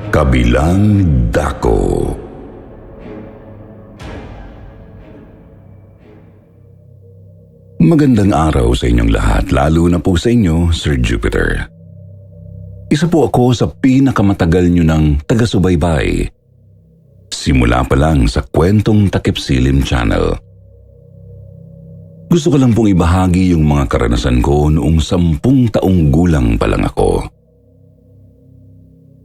Kabilang Dako. Magandang araw sa inyong lahat, lalo na po sa inyo, Sir Jupiter. Isa po ako sa pinakamatagal nyo ng taga-subaybay. Simula pa lang sa Kwentong Takip Silim Channel. Gusto ko lang pong ibahagi yung mga karanasan ko noong 10 taong gulang pa lang ako.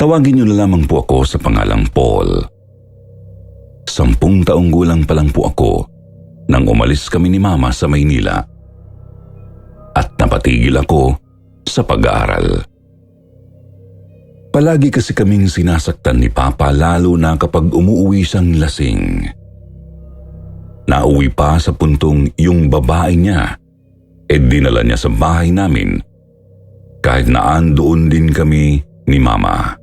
Tawagin nyo na lamang po ako sa pangalang Paul. 10 taong gulang pa lang po ako nang umalis kami ni Mama sa Maynila. At napatigil ako sa pag-aaral. Palagi kasi kaming sinasaktan ni Papa lalo na kapag umuuwi siyang lasing. Nauwi pa sa puntong yung babae niya dinala niya sa bahay namin kahit na andoon din kami ni Mama.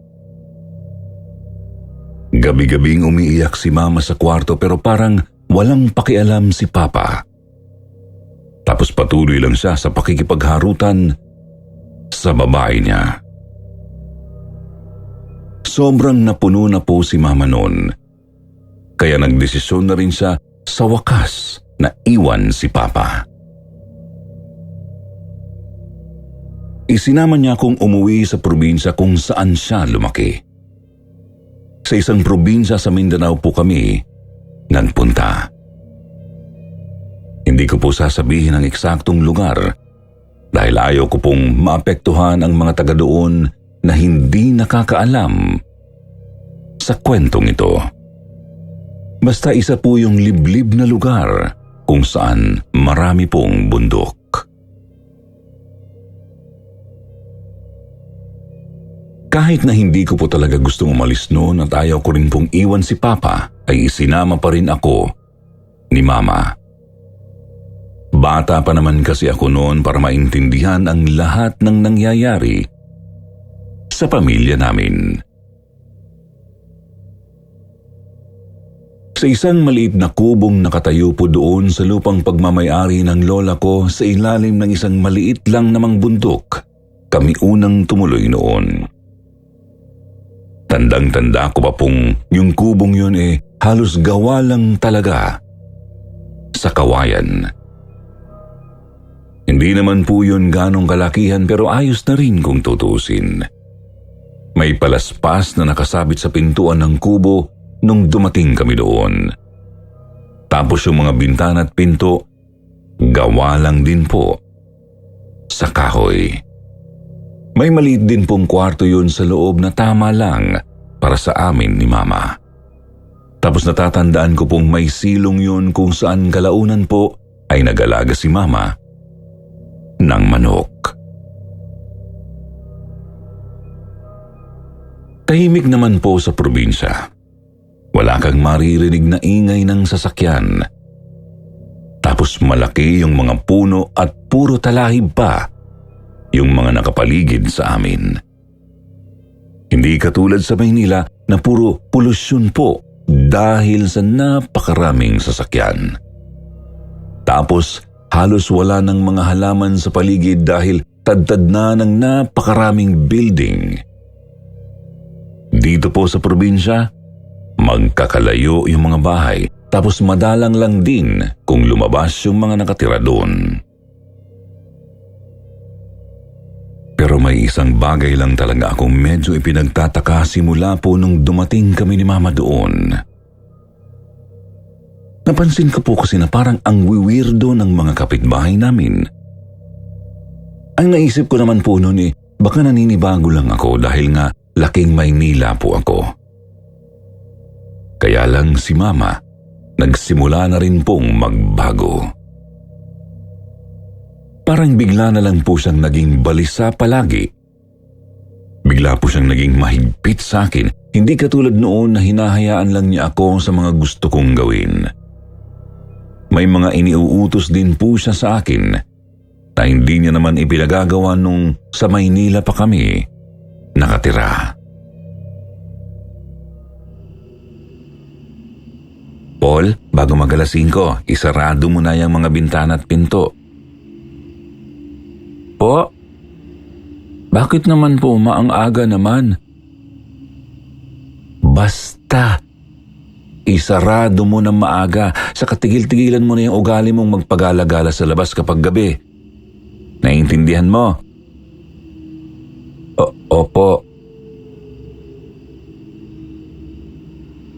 Gabi-gabing umiiyak si Mama sa kwarto pero parang walang pakialam si Papa. Tapos patuloy lang siya sa pakikipagharutan sa babae niya. Sobrang napuno na po si Mama noon. Kaya nagdesisyon na rin siya sa wakas na iwan si Papa. Isinama niya akong umuwi sa probinsya kung saan siya lumaki. Sa isang probinsya sa Mindanao po kami nagpunta. Hindi ko po sasabihin ang eksaktong lugar dahil ayaw ko pong maapektuhan ang mga taga doon na hindi nakakaalam sa kwentong ito. Basta isa po yung liblib na lugar kung saan marami pong bundok. Kahit na hindi ko po talaga gustong umalis noon at ayaw ko rin pong iwan si Papa, ay isinama pa rin ako ni Mama. Bata pa naman kasi ako noon para maintindihan ang lahat ng nangyayari sa pamilya namin. Sa isang maliit na kubong nakatayo po doon sa lupang pagmamayari ng lola ko sa ilalim ng isang maliit lang namang bundok, kami unang tumuloy noon. Tandang-tanda ko pa pong yung kubong yun halos gawa lang talaga sa kawayan. Hindi naman po yun ganong kalakihan pero ayos na rin kung tutusin. May palaspas na nakasabit sa pintuan ng kubo nung dumating kami doon. Tapos yung mga bintana at pinto, gawa lang din po sa kahoy. May maliit din pong kwarto yun sa loob na tama lang para sa amin ni Mama. Tapos natatandaan ko pong may silong yun kung saan kalaunan po ay nag-alaga si Mama ng manok. Tahimik naman po sa probinsya. Wala kang maririnig na ingay ng sasakyan. Tapos malaki yung mga puno at puro talahib pa yung mga nakapaligid sa amin. Hindi katulad sa Maynila na puro polusyon po dahil sa napakaraming sasakyan. Tapos halos wala ng mga halaman sa paligid dahil tad-tad na ng napakaraming building. Dito po sa probinsya, magkakalayo yung mga bahay tapos madalang lang din kung lumabas yung mga nakatira doon. Pero may isang bagay lang talaga akong medyo ipinagtataka simula po nung dumating kami ni Mama doon. Napansin ko po kasi na parang ang weirdo ng mga kapitbahay namin. Ang naisip ko naman po noon baka naninibago lang ako dahil nga laking Maynila po ako. Kaya lang si Mama nagsimula na rin pong magbago. Parang bigla na lang po siyang naging balisa palagi. Bigla po siyang naging mahigpit sa akin, hindi katulad noon na hinahayaan lang niya ako sa mga gusto kong gawin. May mga iniuutos din po siya sa akin na hindi niya naman ipinagagawa nung sa Maynila pa kami nakatira. Paul, bago mag-alas 5, isarado mo na yung mga bintana at pinto. Po? Bakit naman po ang aga naman? Basta, isarado mo ng maaga, sa katigil-tigilan mo na yung ugali mong magpagala-gala sa labas kapag gabi. Naiintindihan mo? Opo.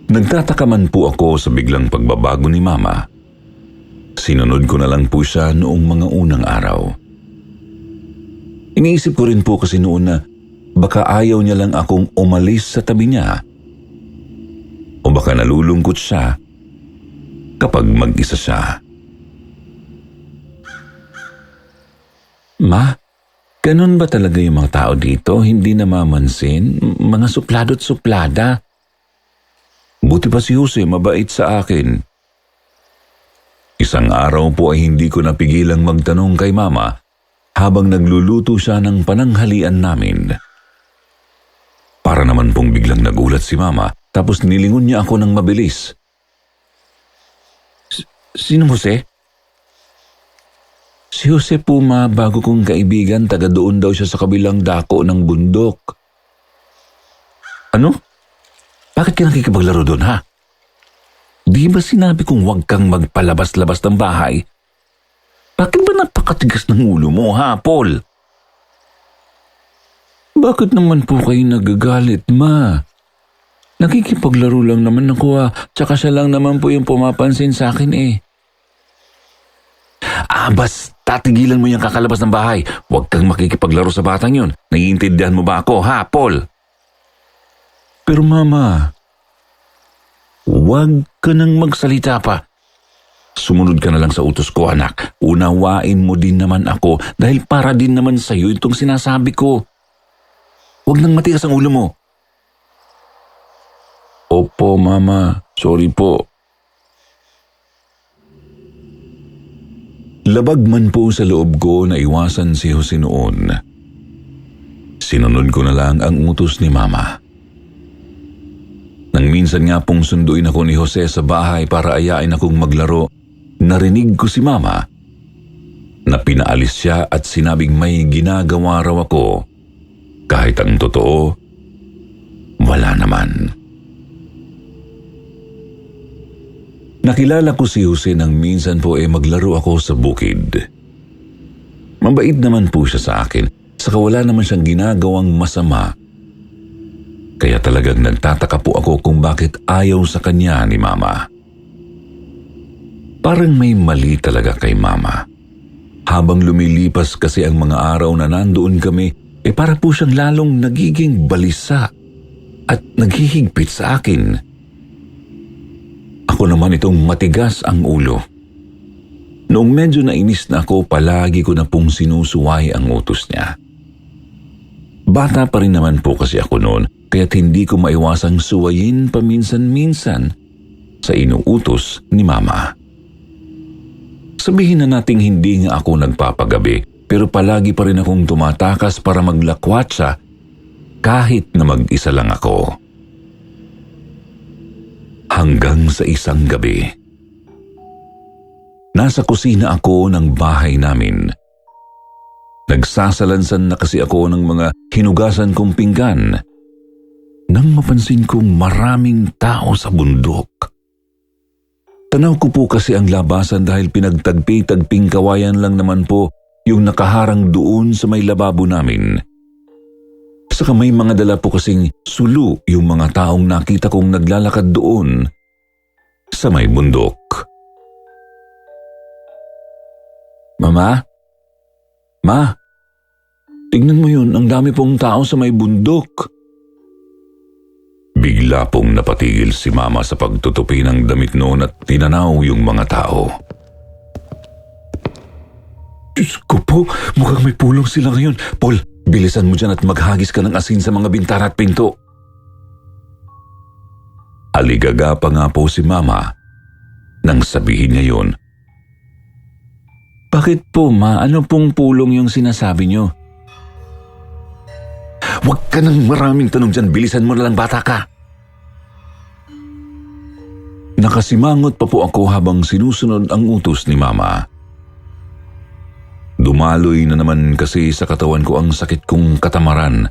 Nagtataka man po ako sa biglang pagbabago ni Mama. Sinunod ko na lang po siya noong mga unang araw. Iniisip ko rin po kasi noon na baka ayaw niya lang akong umalis sa tabi niya. O baka nalulungkot siya kapag mag-isa siya. Ma, ganun ba talaga yung mga tao dito? Hindi namamansin? Mga suplado't suplada? Buti pa si Jose, mabait sa akin. Isang araw po ay hindi ko napigilang magtanong kay Mama habang nagluluto siya ng pananghalian namin. Para naman pong biglang nagulat si Mama tapos nilingon niya ako ng mabilis. Sino Jose? Si Jose po, Ma, bago kong kaibigan, taga doon daw siya sa kabilang dako ng bundok. Ano? Bakit ka nakikipaglaro doon, ha? Di ba sinabi kong huwag kang magpalabas-labas ng bahay? Bakit ba napakatigas ng ulo mo, ha, Paul? Bakit naman po kayo nagagalit, Ma? Nakikipaglaro lang naman ako, ha. Tsaka siya lang naman po yung pumapansin sa akin, eh. Basta tigilan mo yung kakalabas ng bahay. Huwag kang makikipaglaro sa batang yun. Naiintindihan mo ba ako, ha, Paul? Pero Mama, huwag ka nang magsalita pa. Sumunod ka na lang sa utos ko, anak. Unawain mo din naman ako dahil para din naman sa'yo itong sinasabi ko. Huwag nang matigas ang ulo mo. Opo, Mama. Sorry po. Labag man po sa loob ko na iwasan si Jose noon. Sinunod ko na lang ang utos ni Mama. Nang minsan nga pong sunduin ako ni Jose sa bahay para ayain akong maglaro, narinig ko si Mama na pinaalis siya at sinabing may ginagawa raw ako, kahit ang totoo, wala naman. Nakilala ko si Jose nang minsan po maglaro ako sa bukid. Mabait naman po siya sa akin, saka wala naman siyang ginagawang masama. Kaya talagang nagtataka po ako kung bakit ayaw sa kanya ni Mama. Parang may mali talaga kay Mama. Habang lumilipas kasi ang mga araw na nandoon kami, para po siyang lalong nagiging balisa at naghihigpit sa akin. Ako naman itong matigas ang ulo. Noong medyo nainis na ako, palagi ko na pong sinusuway ang utos niya. Bata pa rin naman po kasi ako noon, kaya't hindi ko maiwasang suwayin paminsan-minsan sa inuutos ni Mama. Sabihin na nating hindi nga ako nagpapagabi, pero palagi pa rin akong tumatakas para maglakwatsa kahit na mag-isa lang ako. Hanggang sa isang gabi. Nasa kusina ako ng bahay namin. Nagsasalansan na kasi ako ng mga hinugasan kong pinggan nang mapansin kong maraming tao sa bundok. Tanaw ko po kasi ang labasan dahil pinagtagpi-tagping kawayan lang naman po yung nakaharang doon sa may lababo namin. Saka may mga dala po kasing sulu yung mga taong nakita kong naglalakad doon sa may bundok. Mama? Ma? Tignan mo yun, ang dami pong tao sa may bundok. Bigla pong napatigil si Mama sa pagtutupi ng damit noon at tinanaw yung mga tao. Diyos ko po, mukhang may pulong sila ngayon. Paul, bilisan mo dyan at maghagis ka ng asin sa mga bintana at pinto. Aligaga pa nga po si Mama nang sabihin niya yun. Bakit po, Ma? Ano pong pulong yung sinasabi niyo? Huwag ka nang maraming tanong dyan. Bilisan mo na lang, bata ka. Nakasimangot pa po ako habang sinusunod ang utos ni Mama. Dumaloy na naman kasi sa katawan ko ang sakit kong katamaran.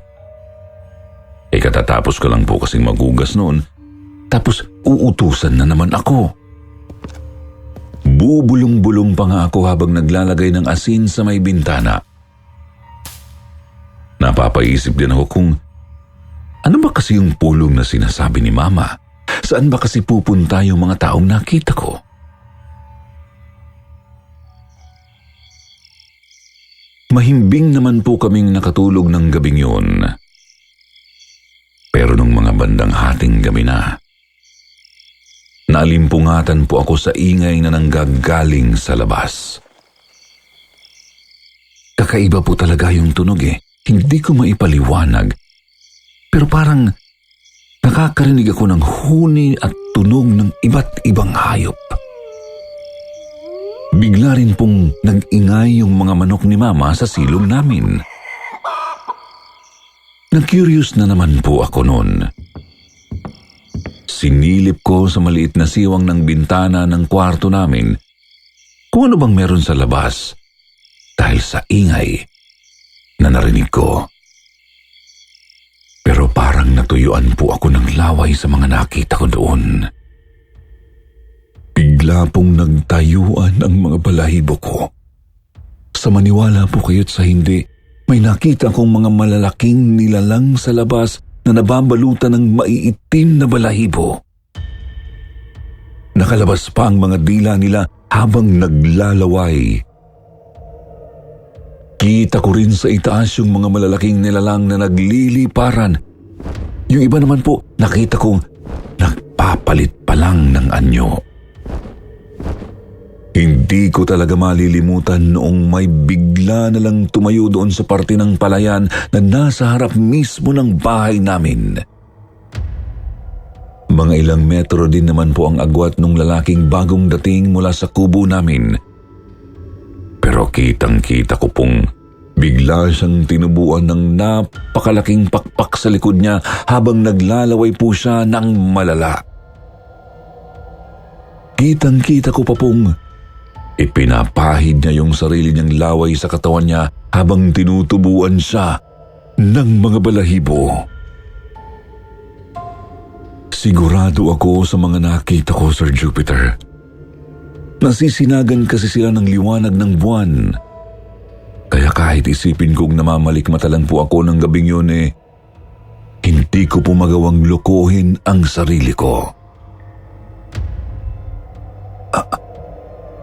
Katatapos ko lang po kasing magugas noon, tapos uutusan na naman ako. Bubulong-bulong pa nga ako habang naglalagay ng asin sa may bintana. Napapaisip din ako kung ano ba kasi yung pulong na sinasabi ni Mama? Saan ba kasi pupunta yung mga taong nakita ko? Mahimbing naman po kaming nakatulog ng gabing yun. Pero nung mga bandang hating gabi na, naalimpungatan po ako sa ingay na nanggagaling sa labas. Kakaiba po talaga yung tunog eh. Hindi ko maipaliwanag. Pero parang nakakarinig ako ng huni at tunog ng iba't ibang hayop. Bigla rin pong nag-ingay yung mga manok ni Mama sa silong namin. Nag-curious na naman po ako noon. Sinilip ko sa maliit na siwang ng bintana ng kwarto namin kung ano bang meron sa labas dahil sa ingay na narinig ko. Pero parang natuyuan po ako ng laway sa mga nakita ko doon. Bigla pong nagtayuan ang mga balahibo ko. Sa maniwala po kayo't sa hindi, may nakita akong mga malalaking nilalang sa labas na nababalutan ng maiitim na balahibo. Nakalabas pa ang mga dila nila habang naglalaway. Kita ko rin sa itaas yung mga malalaking nilalang na nagliliparan. Yung iba naman po, nakita kong nagpapalit pa lang ng anyo. Hindi ko talaga malilimutan noong may bigla na lang tumayo doon sa parte ng palayan na nasa harap mismo ng bahay namin. Mga ilang metro din naman po ang agwat ng lalaking bagong dating mula sa kubo namin. Pero kitang-kita ko pong bigla siyang tinubuan ng napakalaking pakpak sa likod niya habang naglalaway po siya ng malala. Kitang-kita ko pa pong ipinapahid niya yung sarili niyang laway sa katawan niya habang tinutubuan siya ng mga balahibo. Sigurado ako sa mga nakita ko, Sir Jupiter. Nasisinagan kasi sila ng liwanag ng buwan. Kaya kahit isipin kong namamalikmata lang po ako ng gabing yun hindi ko po magawang lokohin ang sarili ko.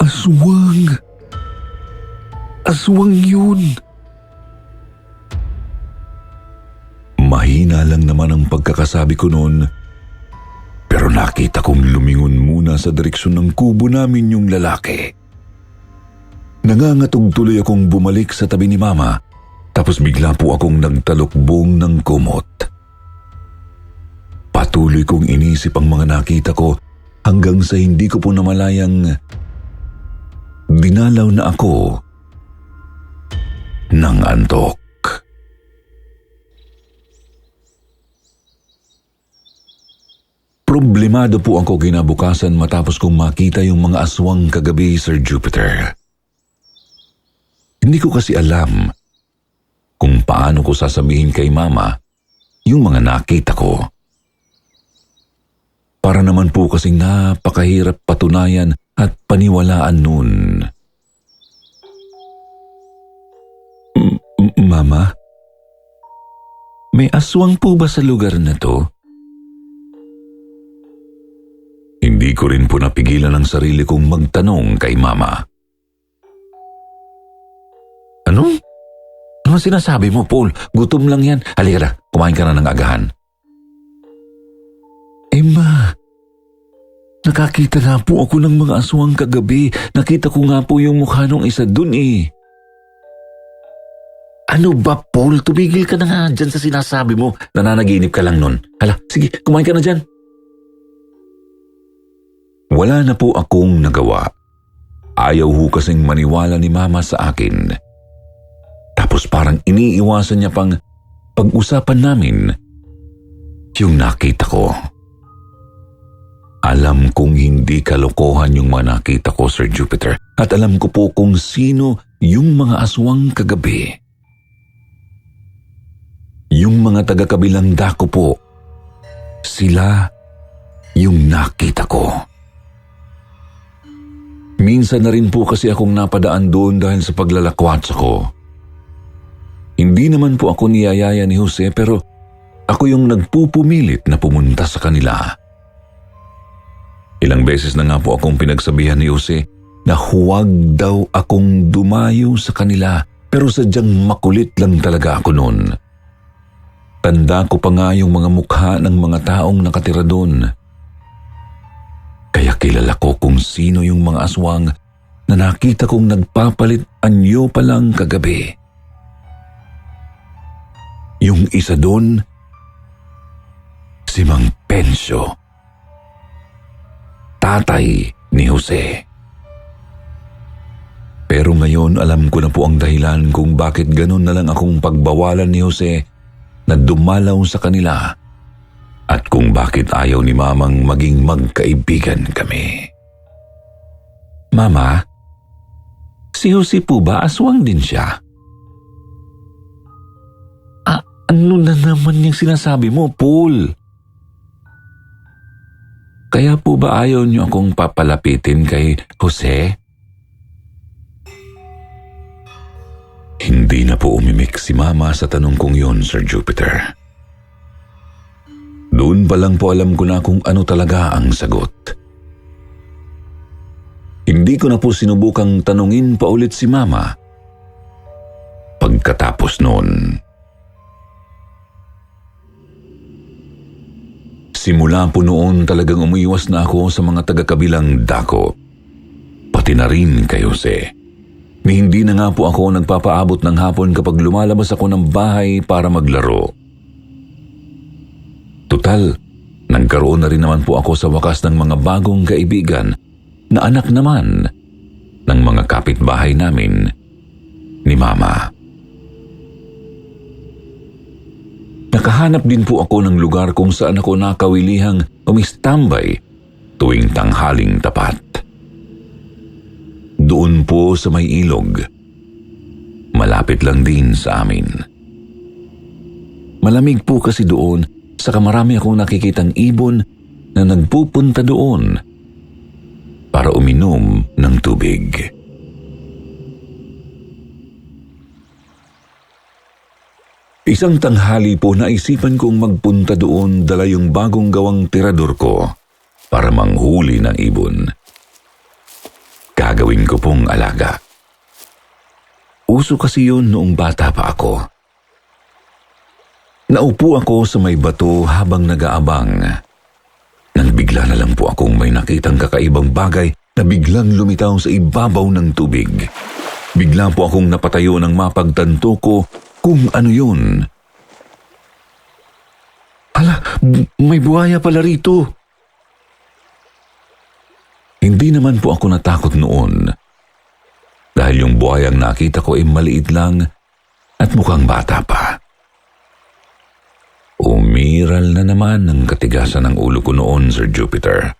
Aswang! Aswang yun! Mahina lang naman ang pagkakasabi ko noon, pero nakita kong lumingon muna sa direksyon ng kubo namin yung lalaki. Nangangatog tuloy akong bumalik sa tabi ni Mama, tapos bigla po akong nagtalukbong ng kumot. Patuloy kong inisip ang mga nakita ko hanggang sa hindi ko po namalayang dinalaw na ako ng antok. Problemado po ako kinabukasan matapos kong makita yung mga aswang kagabi, Sir Jupiter. Hindi ko kasi alam kung paano ko sasabihin kay Mama yung mga nakita ko. Para naman po kasing napakahirap patunayan at paniwalaan nun. Mama, may aswang po ba sa lugar na to? Hindi ko rin po napigilan ang sarili kong magtanong kay Mama. Ano? Ano sinasabi mo, Paul? Gutom lang yan. Halika na, kumain ka na ng agahan. Ma, nakakita nga po ako ng mga aswang kagabi. Nakita ko nga po yung mukha nung isa dun . Ano ba, Paul? Tumigil ka na nga dyan sa sinasabi mo. Nananaginip ka lang nun. Hala, sige, kumain ka na dyan. Wala na po akong nagawa. Ayaw ho kasing maniwala ni Mama sa akin. Tapos parang iniiwasan niya pang pag-usapan namin yung nakita ko. Alam kong hindi kalokohan yung mga nakita ko, Sir Jupiter. At alam ko po kung sino yung mga aswang kagabi. Yung mga taga-kabilang dako po, sila yung nakita ko. Minsan na rin po kasi akong napadaan doon dahil sa paglalakwatsa ko. Hindi naman po ako niyayaya ni Jose pero ako yung nagpupumilit na pumunta sa kanila. Ilang beses na nga po akong pinagsabihan ni Jose na huwag daw akong dumayo sa kanila pero sadyang makulit lang talaga ako noon. Tanda ko pa nga yung mga mukha ng mga taong nakatira doon. Kaya kilala ko kung sino yung mga aswang na nakita kong nagpapalit anyo pa lang kagabi. Yung isa doon, si Mang Pensyo, tatay ni Jose. Pero ngayon alam ko na po ang dahilan kung bakit ganun na lang akong pagbawalan ni Jose na dumalaw sa kanila at kung bakit ayaw ni Mamang maging magkaibigan kami. Mama, si Jose po ba aswang din siya? Ano na naman yung sinasabi mo, Paul? Kaya po ba ayaw niyo akong papalapitin kay Jose? Hindi na po umimik si Mama sa tanong kong yun, Sir Jupiter. Doon pa lang po alam ko na kung ano talaga ang sagot. Hindi ko na po sinubukang tanungin pa ulit si Mama. Pagkatapos noon, simula po noon talagang umiwas na ako sa mga taga-kabilang dako, pati na rin kay Jose. Ni hindi na nga po ako nagpapaabot ng hapon kapag lumalabas ako ng bahay para maglaro. Tutal, nagkaroon na rin naman po ako sa wakas ng mga bagong kaibigan na anak naman ng mga kapitbahay namin ni Mama. Nakahanap din po ako ng lugar kung saan ako nakawilihang umistambay tuwing tanghaling tapat. Doon po sa may ilog, malapit lang din sa amin. Malamig po kasi doon, saka marami akong nakikitang ibon na nagpupunta doon para uminom ng tubig. Isang tanghali po naisipan kong magpunta doon dala yung bagong gawang tirador ko para manghuli ng ibon. Gagawin ko pong alaga. Uso kasi yun noong bata pa ako. Naupo ako sa may bato habang nag-aabang. Nang bigla na lang po akong may nakitang kakaibang bagay na biglang lumitaw sa ibabaw ng tubig. Bigla po akong napatayo nang mapagtanto ko kung ano yun. Hala, may buhaya pala rito. Hindi naman po ako natakot noon dahil yung buhayang nakita ko ay maliit lang at mukhang bata pa. Umiral na naman ang katigasan ng ulo ko noon, Sir Jupiter.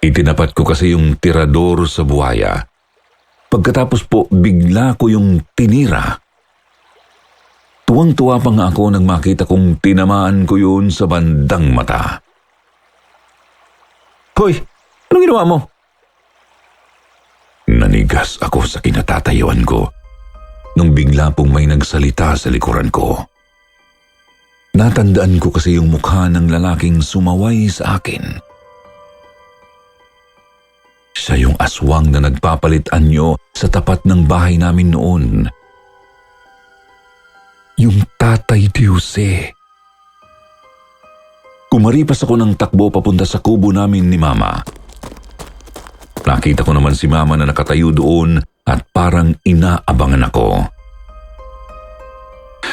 Itinapat ko kasi yung tirador sa buhaya. Pagkatapos po, bigla ko yung tinira. Tuwang-tuwa pa nga ako nang makita kong tinamaan ko yun sa bandang mata. Hoy! Anong ginawa mo? Nanigas ako sa kinatatayuan ko nung bigla pong may nagsalita sa likuran ko. Natandaan ko kasi yung mukha ng lalaking sumaway sa akin. Siya yung aswang na nagpapalit anyo sa tapat ng bahay namin noon. Yung tatay ni Jose. Kumaripas ako ng takbo papunta sa kubo namin ni Mama. Nakita ko naman si Mama na nakatayo doon at parang inaabangan ako.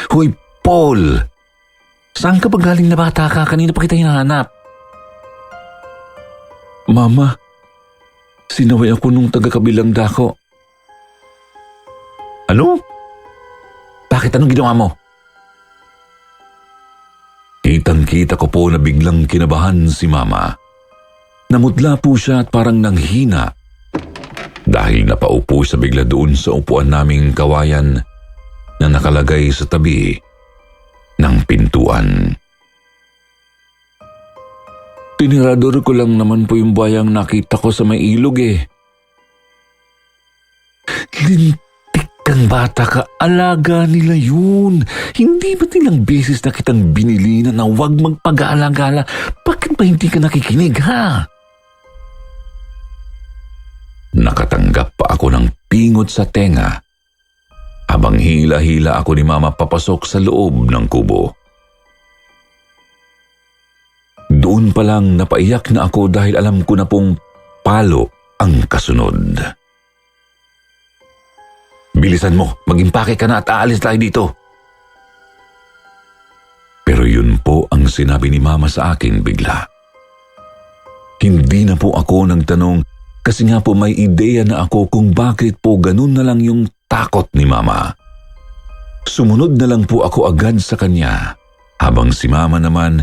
Hoy, Paul! Saan ka ba galing na bata ka? Kanina pa kita hinahanap. Mama, sinaway ako nung taga-kabilang dako. Ano? Bakit? Anong ginawa mo? Kitang-kita ko po na biglang kinabahan si Mama. Namutla po siya at parang nanghina dahil napaupo sa bigla doon sa upuan naming kawayan na nakalagay sa tabi ng pintuan. Tinirador ko lang naman po yung buhayang nakita ko sa may ilog eh. Lintik kang bata ka, alaga nila yun. Hindi ba nilang beses na kitang binili na huwag magpag-aalagala? Bakit ba hindi ka nakikinig ha? Nakatanggap pa ako ng pingot sa tenga habang hila-hila ako ni Mama papasok sa loob ng kubo. Doon pa lang napaiyak na ako dahil alam ko na pong palo ang kasunod. Bilisan mo, mag-impake ka na at aalis tayo dito. Pero yun po ang sinabi ni Mama sa akin bigla. Hindi na po ako nagtanong kasi nga po may ideya na ako kung bakit po ganun na lang yung takot ni Mama. Sumunod na lang po ako agad sa kanya habang si Mama naman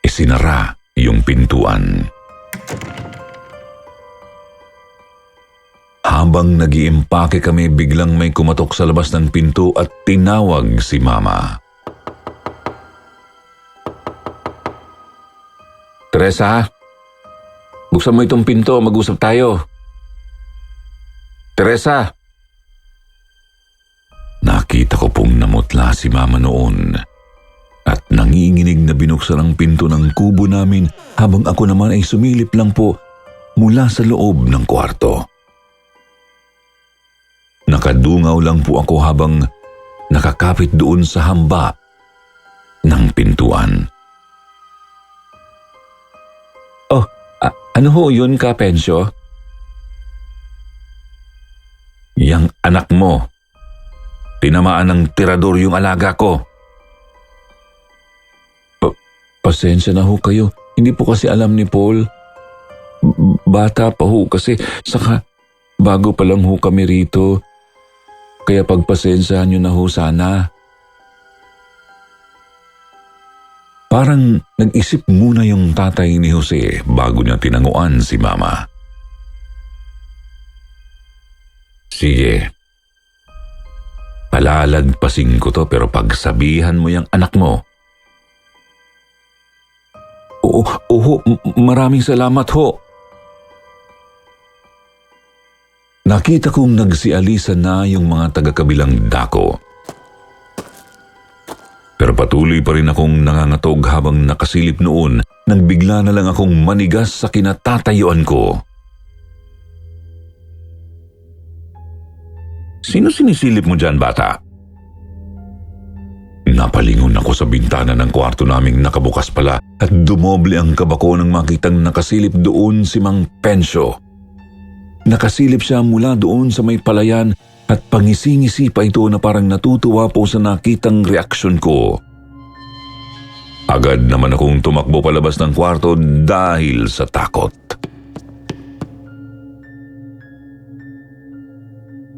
isinara yung pintuan. Habang nag-iimpake kami, biglang may kumatok sa labas ng pinto at tinawag si Mama. Teresa, buksan mo itong pinto, mag-usap tayo. Teresa! Nakita ko pong namutla si Mama noon at nanginginig na binuksan ang pinto ng kubo namin habang ako naman ay sumilip lang po mula sa loob ng kwarto. Nakadungaw lang po ako habang nakakapit doon sa hamba ng pintuan. Oh, ano ho yun ka, Pensyo? Yang anak mo. Tinamaan ng tirador yung alaga ko. Pasensya na ho kayo. Hindi po kasi alam ni Paul. Bata pa ho kasi. Saka bago pa lang ho kami rito. Kaya pagpasensyahan nyo na ho sana. Parang nag-isip muna yung tatay ni Jose bago niya tinanguan si Mama. Sige. Palalagpasin ko to pero pagsabihan mo yung anak mo. Oo, maraming salamat ho. Nakita kong nagsialisan na yung mga taga-kabilang dako. Pero patuloy pa rin akong nangangatog habang nakasilip noon nang bigla na lang akong manigas sa kinatatayuan ko. Sino sinisilip mo dyan, bata? Napalingon ako sa bintana ng kwarto naming nakabukas pala at dumoble ang kaba ko nang makitang nakasilip doon si Mang Pensyo. Nakasilip siya mula doon sa may palayan at pangisi-ngisi pa ito na parang natutuwa po sa nakitang reaksyon ko. Agad naman akong tumakbo palabas ng kwarto dahil sa takot.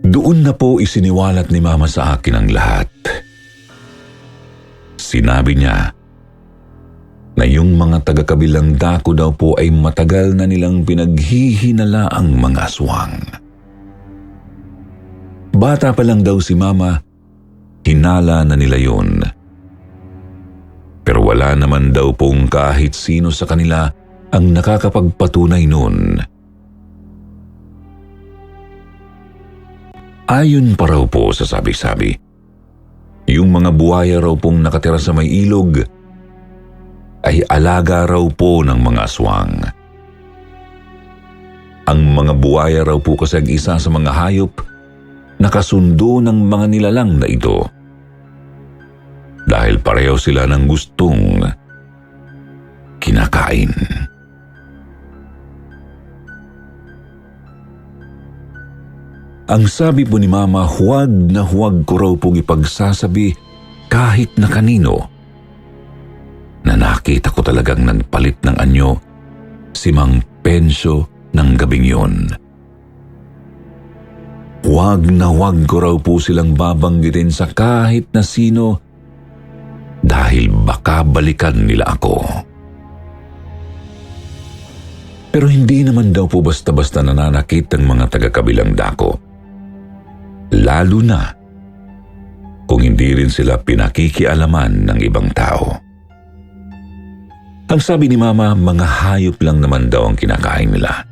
Doon na po isiniwalat ni Mama sa akin ang lahat. Sinabi niya na yung mga taga-kabilang dako daw po ay matagal na nilang pinaghihinala ang mga aswang. Bata pa lang daw si Mama, hinala na nila yun. Pero wala naman daw pong kahit sino sa kanila ang nakakapagpatunay nun. Ayon pa raw po sa sabi-sabi, yung mga buhaya raw pong nakatira sa may ilog ay alaga raw po ng mga aswang. Ang mga buhaya raw po kasi ang isa sa mga hayop na kasundo ng mga nilalang na ito. Dahil pareho sila ng gustong kinakain. Ang sabi po ni Mama, huwag na huwag ko raw pong ipagsasabi kahit na kanino na nakita ko talagang nagpalit ng anyo si Mang Pensyo ng gabing yun. Huwag na huwag ko raw po silang babanggitin sa kahit na sino dahil baka balikan nila ako. Pero hindi naman daw po basta-basta nananakit ang mga taga-kabilang dako. Lalo na kung hindi rin sila pinakikialaman ng ibang tao. Ang sabi ni Mama, mga hayop lang naman daw ang kinakain nila.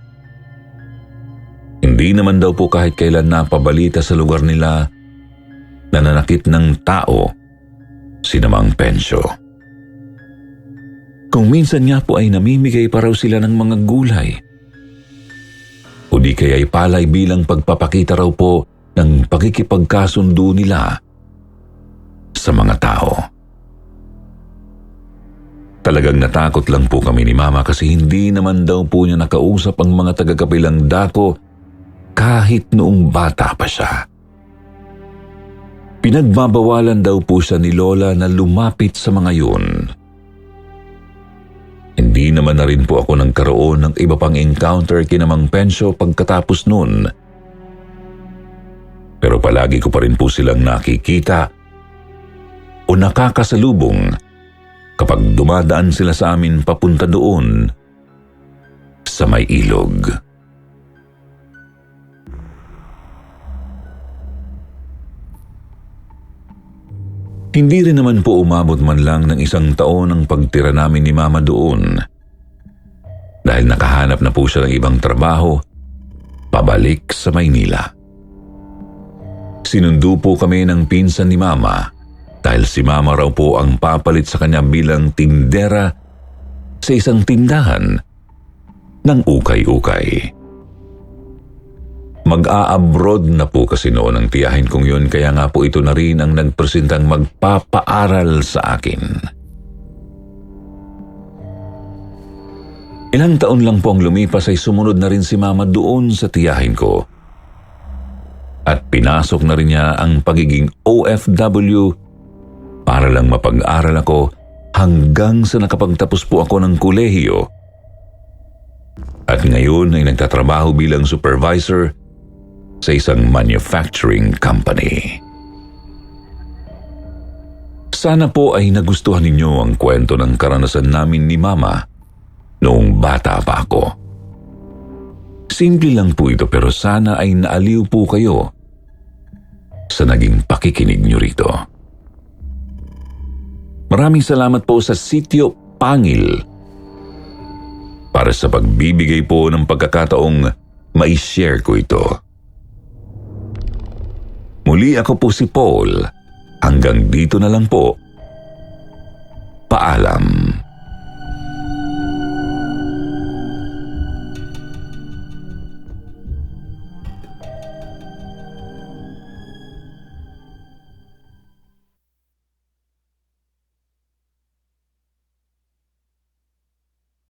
Hindi naman daw po kahit kailan napabalita sa lugar nila na nanakit ng tao si Mang Pensyo. Kung minsan nga po ay namimigay pa raw sila ng mga gulay. O di kaya ay palay bilang pagpapakita raw po ng pakikipagkasundo nila sa mga tao. Talagang natakot lang po kami ni Mama kasi hindi naman daw po niya nakausap ang mga taga-kabilang dako kahit noong bata pa siya. Pinagbabawalan daw po siya ni Lola na lumapit sa mga yun. Hindi naman na rin po ako nagkaroon ng iba pang encounter kina Mang Pensyo pagkatapos nun. Pero palagi ko pa rin po silang nakikita o nakakasalubong kapag dumadaan sila sa amin papunta doon sa may ilog. Hindi rin naman po umabot man lang ng 1 taon ang pagtira namin ni Mama doon. Dahil nakahanap na po siya ng ibang trabaho, pabalik sa Maynila. Sinundo po kami ng pinsan ni Mama dahil si Mama raw po ang papalit sa kanya bilang tindera sa isang tindahan ng ukay-ukay. Mag-a-abroad na po kasi noon ang tiyahin kong yun, kaya nga po ito na rin ang nagpresentang magpapaaral sa akin. Ilang taon lang po ang lumipas ay sumunod na rin si Mama doon sa tiyahin ko. At pinasok na rin niya ang pagiging OFW para lang mapag-aral ako hanggang sa nakapagtapos po ako ng kolehiyo. At ngayon ay nagtatrabaho bilang supervisor sa isang manufacturing company. Sana po ay nagustuhan ninyo ang kwento ng karanasan namin ni Mama noong bata pa ako. Simple lang po ito pero sana ay naaliw po kayo sa naging pakikinig nyo rito. Maraming salamat po sa Sitio Pangil para sa pagbibigay po ng pagkakataong mai-share ko ito. Muli ako po si Paul. Hanggang dito na lang po. Paalam.